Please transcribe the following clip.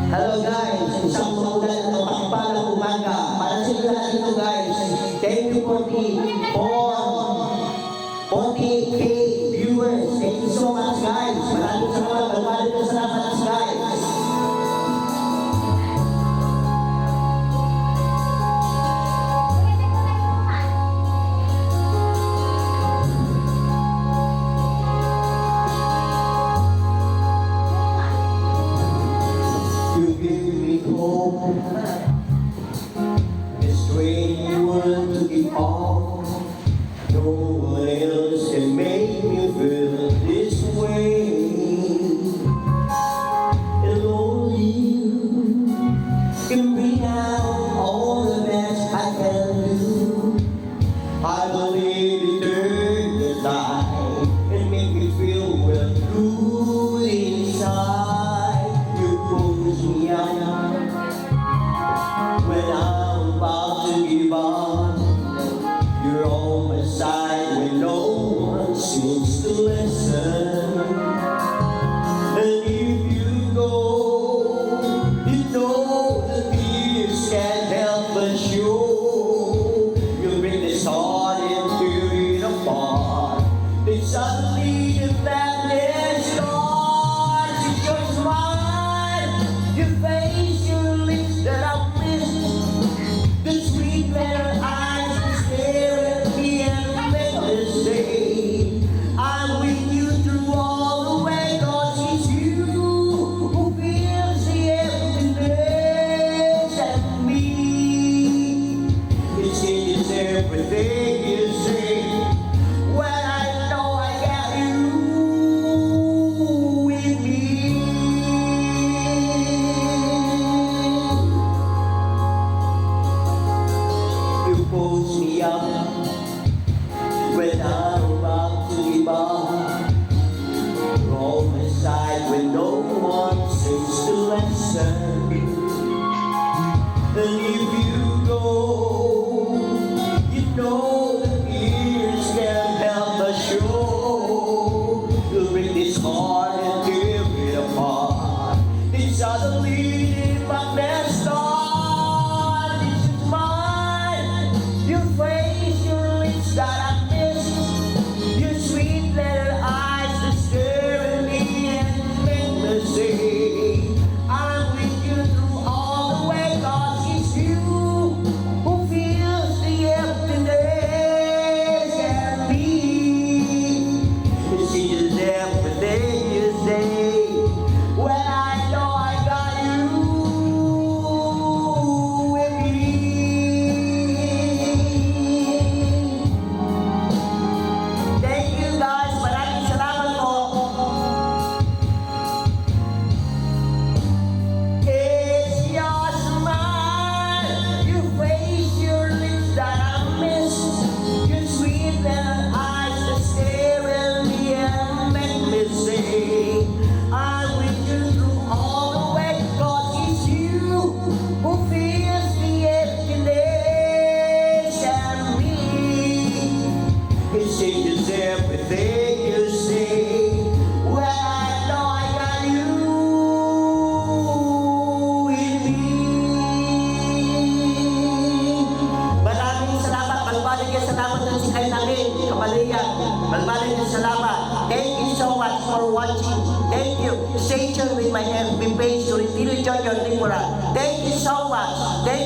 Hello guys, isang maulan at mapagpalang umaga. Para sa inyo lahat dito guys, thank you for the 40K viewers. Thank you so much guys. Maraming salamat guys. You give me hope. This strange world to give all. No one else can make me feel this way. And only you can bring out all the best I can do. I believe you turn the tide and make me feel well good inside. You push me out when I'm about to give up. You're on my side when no one seems to listen. And if you go, you know the tears can't help but show. You break this heart and tear it apart. Then suddenly the madness starts. It's your smile, your face, your lips that I miss. The sweet letter eyes that stare at me and make me say, I'm with you through all the way, 'cause it's you who feels the emptiness at me. It changes everything you say when I know I got you with me. You pulls me up when I'm about to give up. You're on my side when no one seems to listen. And if you go, you know the tears can't help but show. You'll break this heart and tear it apart. Then suddenly the madness starts. This is mine. Your face, your lips that I miss. Your sweet little eyes that stare at me and make me say, I'm with you through all the way, 'cause it's you who feels the emptiness at me. It changes everything you say when I know I got you with me. Thank you guys. Maraming salamat po. It's your smile, your face, your lips that I miss. Your sweet little eyes that stare at me and make me say, I'm with you through all the way, 'cause it's you who feels the emptiness at me. It changes everything you say when I know I got you with me. Maraming salamat. Magbalik kayo salamat ng sikay namin, Kapalayan. Magbalik kayo salamat. Thank you so much for watching. Thank you. Stay tuned with my FB page to Retiro Jojo Timura. Thank you so much. Thank